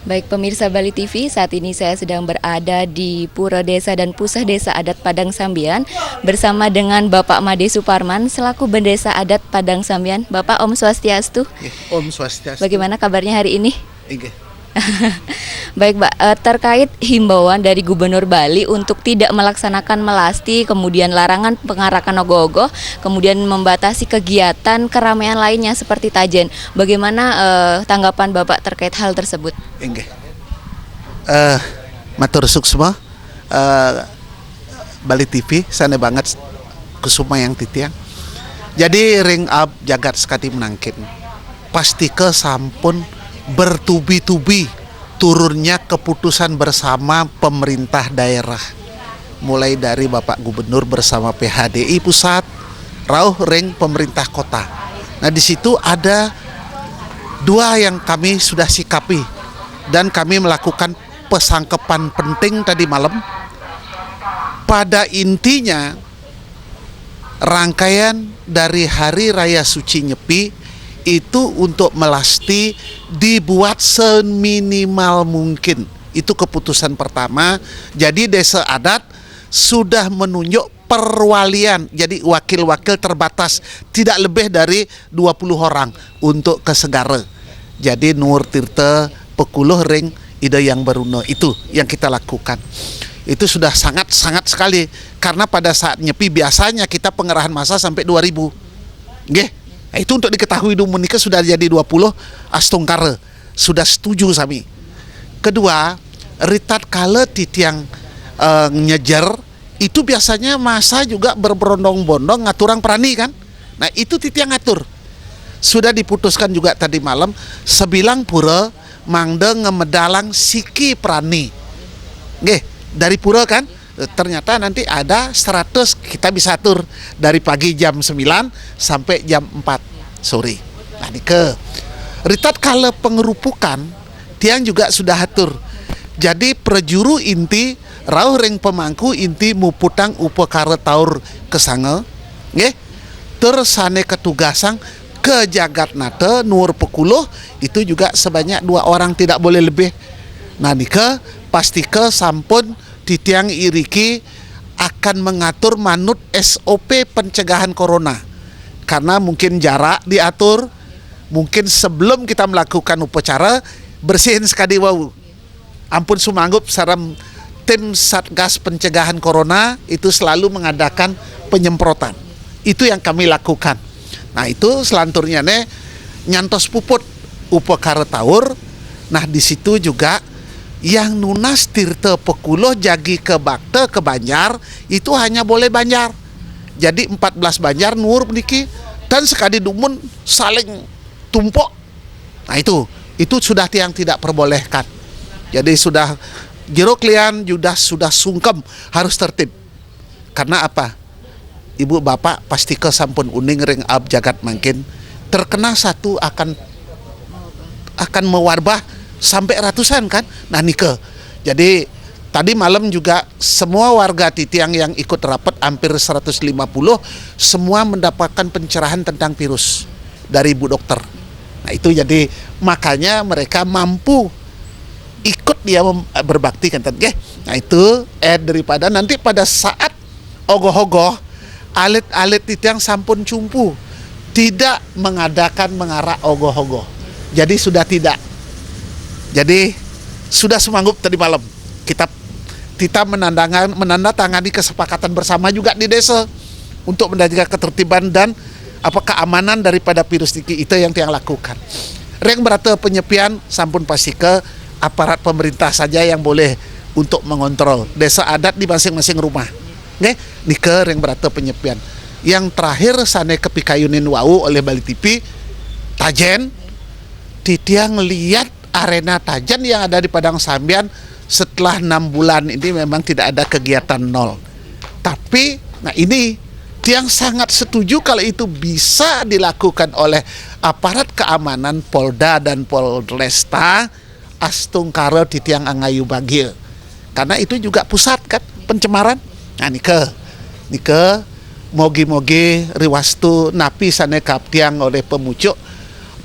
Baik pemirsa Bali TV, saat ini saya sedang berada di Pura Desa dan Pusah Desa Adat Padang Sambian bersama dengan Bapak Made Suparman selaku Bendesa Adat Padang Sambian. Bapak, Om Swastiastu. Om Swastiastu. Bagaimana kabarnya hari ini? Inge. Baik, Mbak, terkait himbauan dari Gubernur Bali untuk tidak melaksanakan melasti, kemudian larangan pengarakan ogoh-ogoh, kemudian membatasi kegiatan keramaian lainnya seperti tajen. Bagaimana tanggapan Bapak terkait hal tersebut? Inge. Matur suksma. Bali TV, sana banget kusuma yang titiang. Jadi ring up jagat sekati menangkin. Pasti ke sampun bertubi-tubi turunnya keputusan bersama pemerintah daerah, mulai dari Bapak Gubernur bersama PHDI pusat, rauh ring pemerintah kota. Nah di situ ada dua yang kami sudah sikapi dan kami melakukan pesangkepan penting tadi malam. Pada intinya rangkaian dari Hari Raya Suci Nyepi itu untuk melasti dibuat seminimal mungkin. Itu keputusan pertama. Jadi desa adat sudah menunjuk perwalian, jadi wakil-wakil terbatas, tidak lebih dari 20 orang untuk ke Segara. Jadi Nur Tirta Pekuluh ring ide yang beruno, itu yang kita lakukan. Itu sudah sangat-sangat sekali, karena pada saat nyepi biasanya kita pengerahan massa sampai 2000. Nggih. Itu untuk diketahui dulu menikah sudah jadi 20 astungkara. Sudah setuju sami. Kedua, ritat kala titiang nyejer itu biasanya masa juga berbondong-bondong ngaturang perani kan. Nah itu titiang ngatur. Sudah diputuskan juga tadi malam sebilang pura mangde ngemedalang siki perani. Nggih, dari pura kan. Ternyata nanti ada 100 kita bisa atur dari pagi jam 9 sampai jam 4 sore. Nah ini ke ritat kala pengerupukan tiang juga sudah atur. Jadi prejuru inti rauh ring pemangku inti muputang upekara taur kesanga nggih. Tersane ketugasan ke jagat nate nur pekuluh itu juga sebanyak 2 orang, tidak boleh lebih. Nah nika pasti ke sampun titiang iriki akan mengatur manut SOP pencegahan corona, karena mungkin jarak diatur, mungkin sebelum kita melakukan upacara bersihin sekali wau. Ampun sumanggup saram tim Satgas pencegahan corona itu selalu mengadakan penyemprotan. Itu yang kami lakukan. Nah itu selanturnya nyantos puput upekara taur. Nah di situ juga yang nunas Tirta Pekuluh jagi ke Bakte ke Banjar itu hanya boleh Banjar. Jadi 14 Banjar nur niki dan sekali dumun saling tumpuk. Nah itu sudah yang tidak perbolehkan. Jadi sudah jero klian sudah sungkem harus tertib. Karena apa? Ibu bapak pasti ke sampun uning ring ab jagat mungkin terkena satu akan mewarbah sampai ratusan kan. Nah nike. Jadi tadi malam juga semua warga Titiang yang ikut rapat hampir 150 semua mendapatkan pencerahan tentang virus dari Bu Dokter. Nah itu jadi makanya mereka mampu ikut dia berbakti kan tadi. Nah itu daripada nanti pada saat ogoh-ogoh alit-alit Titiang sampun cumpu tidak mengadakan mengarak ogoh-ogoh. Jadi sudah tidak. Jadi sudah semanggup tadi malam kita menandatangani kesepakatan bersama juga di desa untuk menjaga ketertiban dan keamanan daripada virus niki itu yang tiang lakukan. Reng berata penyepian sampun pasti ke aparat pemerintah saja yang boleh untuk mengontrol desa adat di masing-masing rumah. Nggih, nike reng berata penyepian. Yang terakhir sane kepikayunin wau oleh Bali TV tajen titiang lihat arena tajan yang ada di Padang Sambian setelah 6 bulan ini memang tidak ada kegiatan nol. Tapi, nah ini tiang sangat setuju kalau itu bisa dilakukan oleh aparat keamanan Polda dan Polresta Astungkara Titiang Angayu Bagil. Karena itu juga pusat kan pencemaran. Nah nike mogi-mogi riwastu napi sane kaptiang oleh pemucuk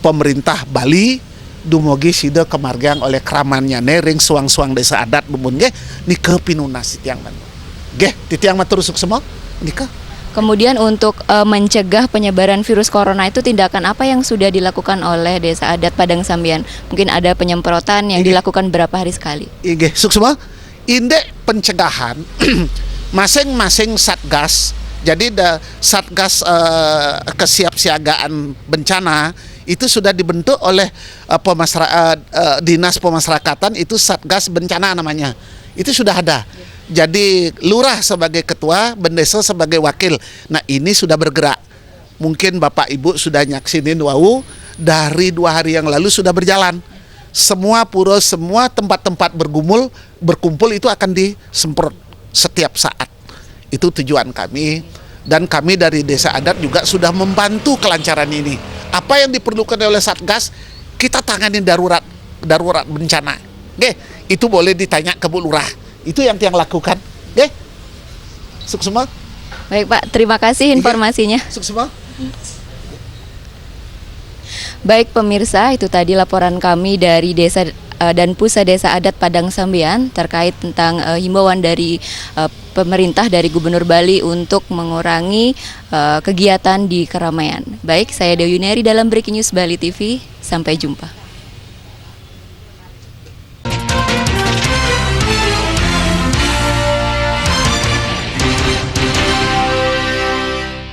pemerintah Bali dumugi sida kemargian oleh kramannya nering suang-suang desa adat bubun ge nika pinunas titiang man. Ge titiang mah terus semua nika. Kemudian untuk mencegah penyebaran virus corona itu tindakan apa yang sudah dilakukan oleh Desa Adat Padang Sambian? Mungkin ada penyemprotan yang dilakukan berapa hari sekali? Ige suksma indek pencegahan masing-masing satgas. Jadi satgas kesiapsiagaan bencana itu sudah dibentuk oleh dinas pemasyarakatan, itu satgas bencana namanya. Itu sudah ada. Jadi lurah sebagai ketua, bendesa sebagai wakil. Nah ini sudah bergerak. Mungkin Bapak Ibu sudah nyaksinin wau dari 2 hari yang lalu sudah berjalan. Semua pura, semua tempat-tempat berkumpul itu akan disemprot setiap saat. Itu tujuan kami. Dan kami dari Desa Adat juga sudah membantu kelancaran ini. Apa yang diperlukan oleh Satgas, kita tangani darurat bencana. Oke, itu boleh ditanya ke Bu Lurah. Itu yang lakukan. Oke? Suksema. Baik Pak, terima kasih informasinya. Suksema. Baik pemirsa, itu tadi laporan kami dari Desa dan Pusat Desa Adat Padang Sambian terkait tentang himbauan dari pemerintah dari Gubernur Bali untuk mengurangi kegiatan di keramaian. Baik, saya Dewi Yuneri dalam Breaking News Bali TV. Sampai jumpa.